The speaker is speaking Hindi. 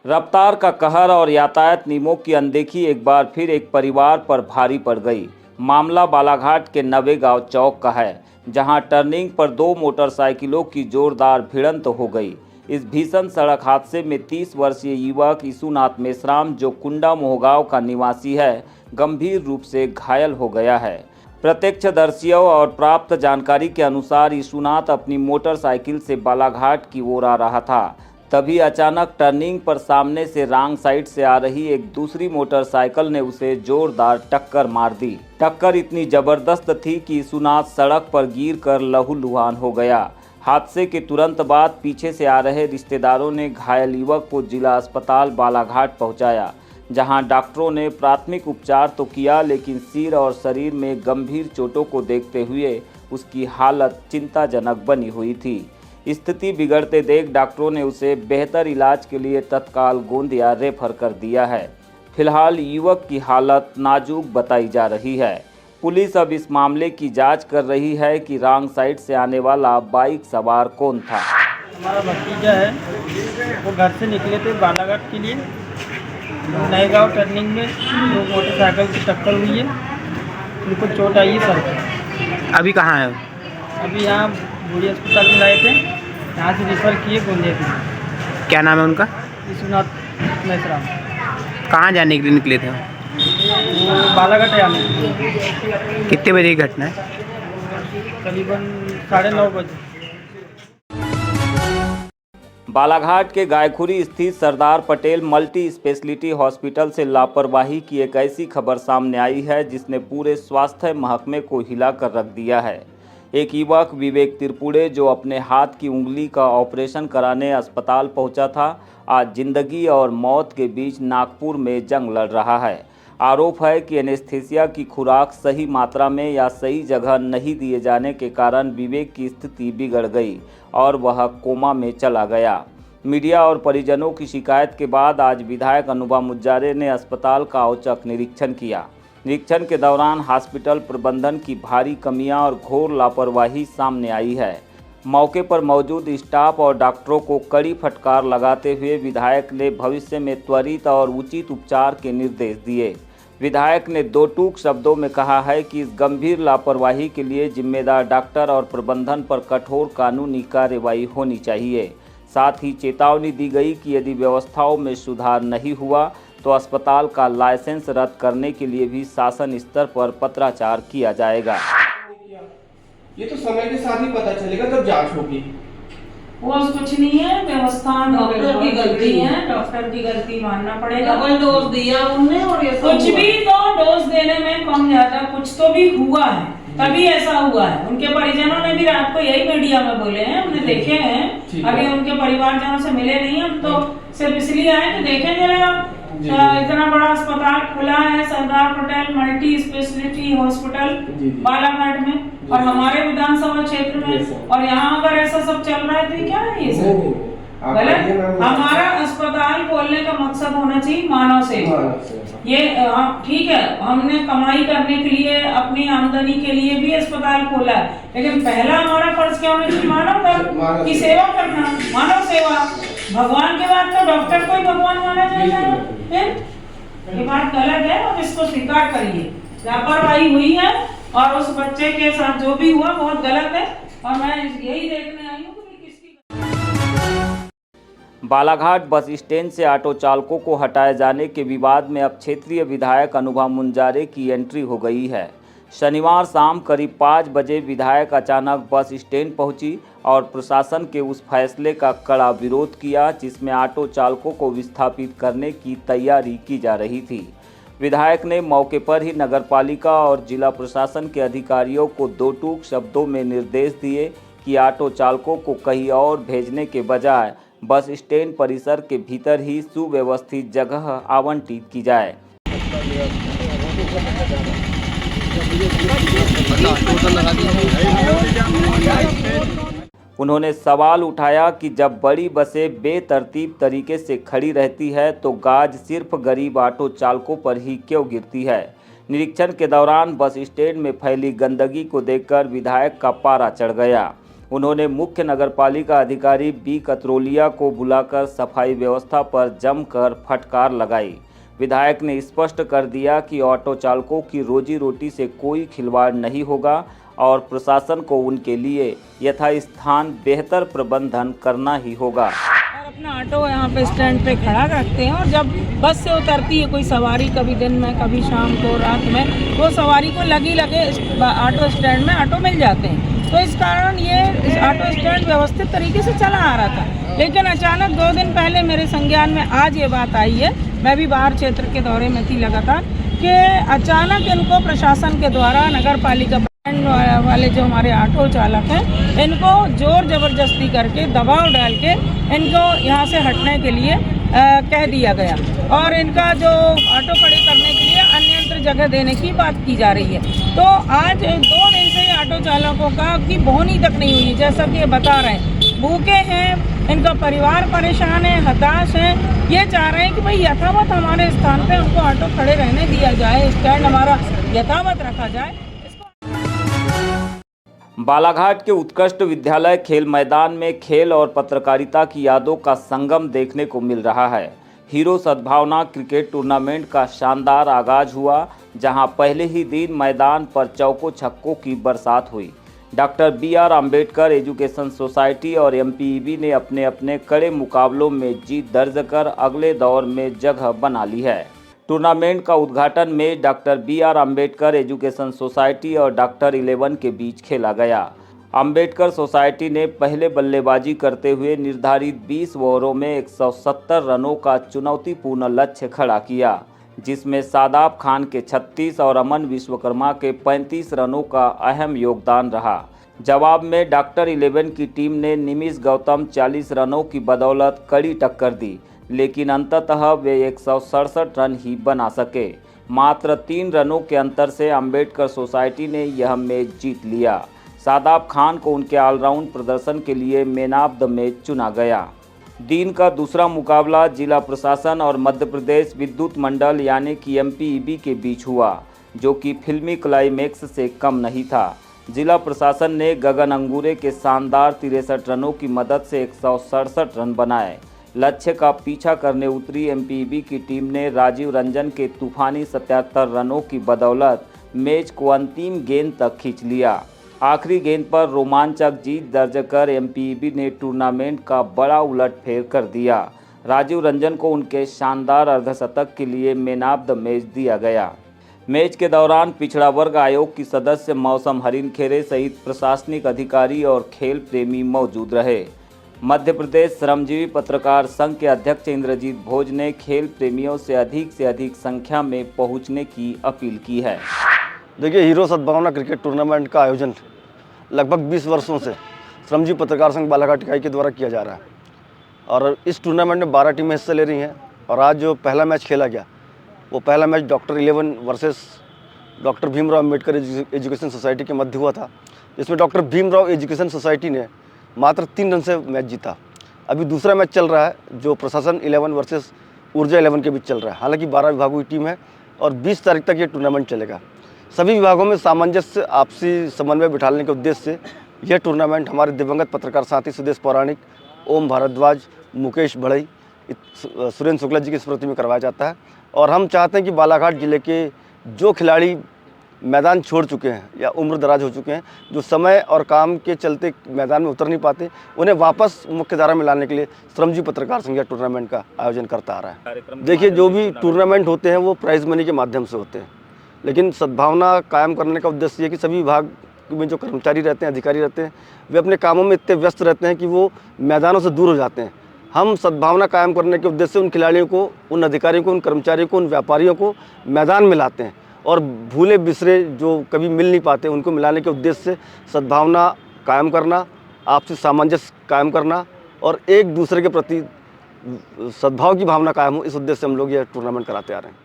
रफ्तार का कहर और यातायात नियमों की अनदेखी एक बार फिर एक परिवार पर भारी पड़ गई। मामला बालाघाट के नवेगांव चौक का है, जहां टर्निंग पर दो मोटरसाइकिलों की जोरदार भिड़ंत हो गई। इस भीषण सड़क हादसे में 30 वर्षीय युवक यीशुनाथ मेश्राम, जो कुंडा मोहगांव का निवासी है, गंभीर रूप से घायल हो गया है। प्रत्यक्षदर्शियों और प्राप्त जानकारी के अनुसार यीशुनाथ अपनी मोटरसाइकिल से बालाघाट की ओर आ रहा था। तभी अचानक टर्निंग पर सामने से रॉन्ग साइड से आ रही एक दूसरी मोटरसाइकिल ने उसे जोरदार टक्कर मार दी। टक्कर इतनी जबरदस्त थी कि यीशुनाथ सड़क पर गिरकर लहूलुहान हो गया। हादसे के तुरंत बाद पीछे से आ रहे रिश्तेदारों ने घायल युवक को जिला अस्पताल बालाघाट पहुंचाया, जहां डॉक्टरों ने प्राथमिक उपचार तो किया, लेकिन सिर और शरीर में गंभीर चोटों को देखते हुए उसकी हालत चिंताजनक बनी हुई थी। स्थिति बिगड़ते देख डॉक्टरों ने उसे बेहतर इलाज के लिए तत्काल गोंदिया रेफर कर दिया है। फिलहाल युवक की हालत नाजुक बताई जा रही है। पुलिस अब इस मामले की जांच कर रही है कि रॉन्ग साइड से आने वाला बाइक सवार कौन था। हमारा भतीजा है, वो घर से निकले थे बालाघाट के लिए। नएगांव टर्निंग में दो मोटरसाइकिल की टक्कर हुई है, उनको चोट आई है सर पे। अभी कहाँ है? अभी यहाँ बूढ़ी अस्पताल में लाए थे, यहाँ से रेफर किए गोंदिया के लिए। क्या नाम है उनका? यीशुनाथ मेश्राम। कहाँ जाने के लिए निकले थे? वो बालाघाट आने के। कितने बजे की घटना है? करीबन 9:30 बजे। बालाघाट के गायखुरी स्थित सरदार पटेल मल्टी स्पेशलिटी हॉस्पिटल से लापरवाही की एक ऐसी खबर सामने आई है जिसने पूरे स्वास्थ्य महकमे को हिलाकर रख दिया है। एक युवक विवेक त्रिपुरे, जो अपने हाथ की उंगली का ऑपरेशन कराने अस्पताल पहुंचा था, आज जिंदगी और मौत के बीच नागपुर में जंग लड़ रहा है। आरोप है कि एनेस्थीसिया की खुराक सही मात्रा में या सही जगह नहीं दिए जाने के कारण विवेक की स्थिति बिगड़ गई और वह कोमा में चला गया। मीडिया और परिजनों की शिकायत के बाद आज विधायक अनुभा मुज्जारे ने अस्पताल का औचक निरीक्षण किया। निरीक्षण के दौरान हॉस्पिटल प्रबंधन की भारी कमियां और घोर लापरवाही सामने आई है। मौके पर मौजूद स्टाफ और डॉक्टरों को कड़ी फटकार लगाते हुए विधायक ने भविष्य में त्वरित और उचित उपचार के निर्देश दिए। विधायक ने दो टूक शब्दों में कहा है कि इस गंभीर लापरवाही के लिए जिम्मेदार डॉक्टर और प्रबंधन पर कठोर कानूनी कार्रवाई होनी चाहिए। साथ ही चेतावनी दी गई कि यदि व्यवस्थाओं में सुधार नहीं हुआ तो अस्पताल का लाइसेंस रद्द करने के लिए भी शासन स्तर पर पत्राचार किया जाएगा। ये तो समय के साथ ही पता चलेगा, जब जांच होगी। वो कुछ नहीं है, व्यवस्था डॉक्टर की गलती है, डॉक्टर की गलती मानना पड़ेगा। डबल डोज दिया उनने और ये कुछ भी तो डोज देने में कम ज्यादा कुछ तो भी हुआ है, तभी ऐसा हुआ है। उनके परिजनों ने भी रात को यही मीडिया में बोले हैं, हमने देखे हैं। अभी उनके परिवारजनों से मिले नहीं, हम तो सिर्फ इसलिए आए कि देखें जरा इतना बड़ा अस्पताल खुला है, Sardar Patel multi speciality hospital Balaghat में और हमारे विधानसभा क्षेत्र में, और यहाँ अगर ऐसा सब चल रहा है तो क्या है ये सब गलत। हमारा अस्पताल खोलने का मकसद होना चाहिए मानव सेवा। ये ठीक है, हमने कमाई करने के लिए, अपनी आमदनी के लिए भी अस्पताल खोला है, लेकिन पहला हमारा फर्ज क्या होना चाहिए? मानव धर्म की सेवा करना, मानव सेवा। भगवान के बाद तो डॉक्टर को ही भगवान माना जाता है। फिर ये बात गलत है, अब इसको स्वीकार करिए। लापरवाही हुई है और उस बच्चे के साथ जो भी हुआ बहुत गलत है, और मैं यही देखने आई हूँ कि किसकी। बालाघाट बस स्टैंड से ऑटो चालकों को हटाए जाने के विवाद में अब क्षेत्रीय विधायक अनुभा मुज्जारे की एंट्री हो गई है। शनिवार शाम करीब 5 बजे विधायक अचानक बस स्टैंड पहुंची और प्रशासन के उस फैसले का कड़ा विरोध किया जिसमें ऑटो चालकों को विस्थापित करने की तैयारी की जा रही थी। विधायक ने मौके पर ही नगरपालिका और जिला प्रशासन के अधिकारियों को दो टूक शब्दों में निर्देश दिए कि ऑटो चालकों को कहीं और भेजने के बजाय बस स्टैंड परिसर के भीतर ही सुव्यवस्थित जगह आवंटित की जाए। उन्होंने सवाल उठाया कि जब बड़ी बसें बेतरतीब तरीके से खड़ी रहती है तो गाज सिर्फ गरीब ऑटो चालकों पर ही क्यों गिरती है। निरीक्षण के दौरान बस स्टैंड में फैली गंदगी को देखकर विधायक का पारा चढ़ गया। उन्होंने मुख्य नगरपालिका अधिकारी बी कतरोलिया को बुलाकर सफाई व्यवस्था पर जमकर फटकार लगाई। विधायक ने स्पष्ट कर दिया कि ऑटो चालकों की रोजी रोटी से कोई खिलवाड़ नहीं होगा और प्रशासन को उनके लिए यथास्थान बेहतर प्रबंधन करना ही होगा। और अपना ऑटो यहाँ पे स्टैंड पे खड़ा रखते हैं और जब बस से उतरती है कोई सवारी, कभी दिन में कभी शाम को रात में, वो सवारी को लगे ऑटो स्टैंड में ऑटो मिल जाते हैं। तो इस कारण ये ऑटो स्टैंड व्यवस्थित तरीके से चला आ रहा था, लेकिन अचानक 2 दिन पहले मेरे संज्ञान में आज ये बात आई है, मैं भी बाहर क्षेत्र के दौरे में थी लगातार, कि अचानक इनको प्रशासन के द्वारा नगर पालिका वाले जो हमारे ऑटो चालक हैं, इनको जोर जबरदस्ती करके दबाव डाल के इनको यहाँ से हटने के लिए कह दिया गया और इनका जो ऑटो खड़े करने के लिए अन्यत्र जगह देने की बात की जा रही है। तो आज 2 दिन से ऑटो चालकों का की बोहनी तक नहीं हुई, जैसा कि ये बता रहे हैं, भूखे हैं, इनका परिवार परेशान है, हताश है, ये चाह रहे हैं कि भाई यथावत हमारे स्थान पे हमको ऑटो खड़े रहने दिया जाए, स्टैंड हमारा यथावत रखा जाए। बालाघाट के उत्कृष्ट विद्यालय खेल मैदान में खेल और पत्रकारिता की यादों का संगम देखने को मिल रहा है। हीरो सद्भावना क्रिकेट टूर्नामेंट का शानदार आगाज हुआ, जहां पहले ही दिन मैदान पर चौकों छक्कों की बरसात हुई। Doctor BR Ambedkar education society और MPEB ने अपने अपने कड़े मुकाबलों में जीत दर्ज कर अगले दौर में जगह बना ली है। टूर्नामेंट का उद्घाटन match doctor BR Ambedkar education society और डॉक्टर 11 के बीच खेला गया। अम्बेडकर सोसाइटी ने पहले बल्लेबाजी करते हुए निर्धारित 20 ओवरों में 170 रनों का चुनौतीपूर्ण लक्ष्य खड़ा किया, जिसमें सादाब खान के 36 और अमन विश्वकर्मा के 35 रनों का अहम योगदान रहा। जवाब में डॉक्टर 11 की टीम ने निमिष गौतम 40 रनों की बदौलत कड़ी टक्कर दी, लेकिन अंततः वे 167 रन ही बना सके। मात्र 3 रनों के अंतर से अम्बेडकर सोसाइटी ने यह मैच जीत लिया। सादाब खान को उनके ऑलराउंड प्रदर्शन के लिए मैन ऑफ द मैच चुना गया। दिन का दूसरा मुकाबला जिला प्रशासन और मध्य प्रदेश विद्युत मंडल यानी कि MPEB के बीच हुआ, जो कि फिल्मी क्लाइमैक्स से कम नहीं था। जिला प्रशासन ने गगन अंगूरे के शानदार 63 रनों की मदद से 167 रन बनाए। लक्ष्य का पीछा करने उतरी MPEB की टीम ने राजीव रंजन के तूफानी 77 रनों की बदौलत मैच को अंतिम गेंद तक खींच लिया। आखिरी गेंद पर रोमांचक जीत दर्ज कर MPEB ने टूर्नामेंट का बड़ा उलटफेर कर दिया। राजीव रंजन को उनके शानदार अर्धशतक के लिए मैन ऑफ द मैच दिया गया। मैच के दौरान पिछड़ा वर्ग आयोग की सदस्य मौसम हरिनखेरे सहित प्रशासनिक अधिकारी और खेल प्रेमी मौजूद रहे। मध्य प्रदेश श्रमजीवी पत्रकार संघ के अध्यक्ष इंद्रजीत भोज ने खेल प्रेमियों से अधिक संख्या में पहुंचने की अपील की है। देखिए, हीरो सद्भावना क्रिकेट टूर्नामेंट का आयोजन लगभग 20 वर्षों से श्रमजीवी पत्रकार संघ बालाघाट इकाई के द्वारा किया जा रहा है और इस टूर्नामेंट में 12 टीमें हिस्सा ले रही हैं। और आज जो पहला मैच खेला गया, वो पहला match doctor 11 versus doctor Bhimrao Ambedkar education society के मध्य हुआ था, जिसमें डॉक्टर भीमराव एजुकेशन सोसाइटी ने मात्र 3 रन से मैच जीता। अभी दूसरा मैच चल रहा है जो प्रशासन 11 वर्सेस ऊर्जा 11 के बीच चल रहा है। हालांकि 12 विभागों की टीम है और 20 तारीख तक ये टूर्नामेंट चलेगा। सभी विभागों में सामंजस्य आपसी समन्वय बिठाने के उद्देश्य से यह टूर्नामेंट हमारे दिवंगत पत्रकार साथी सुदेश पौराणिक, ओम भारद्वाज, मुकेश बढ़ई, सुरेंद्र शुक्ला जी की स्मृति में करवाया जाता है। और हम चाहते हैं कि बालाघाट जिले के जो खिलाड़ी मैदान छोड़ चुके हैं या उम्र दराज हो चुके हैं, जो समय और काम के चलते मैदान में उतर नहीं पाते, उन्हें वापस मुख्य धारा में लाने के लिए श्रमजीवी पत्रकार संघ टूर्नामेंट का आयोजन करता आ रहा है। देखिए, जो भी टूर्नामेंट होते हैं वो प्राइज मनी के माध्यम से होते हैं, लेकिन सद्भावना कायम करने का उद्देश्य ये कि सभी विभाग में जो कर्मचारी रहते हैं, अधिकारी रहते हैं, वे अपने कामों में इतने व्यस्त रहते हैं कि वो मैदानों से दूर हो जाते हैं। हम सद्भावना कायम करने के उद्देश्य से उन खिलाड़ियों को, उन अधिकारियों को, उन कर्मचारियों को, उन व्यापारियों को मैदान में लाते हैं और भूले बिसरे जो कभी मिल नहीं पाते उनको मिलाने के उद्देश्य से सद्भावना कायम करना, आपसी सामंजस्य कायम करना और एक दूसरे के प्रति सद्भाव की भावना कायम हो, इस उद्देश्य से हम लोग ये टूर्नामेंट कराते आ रहे हैं।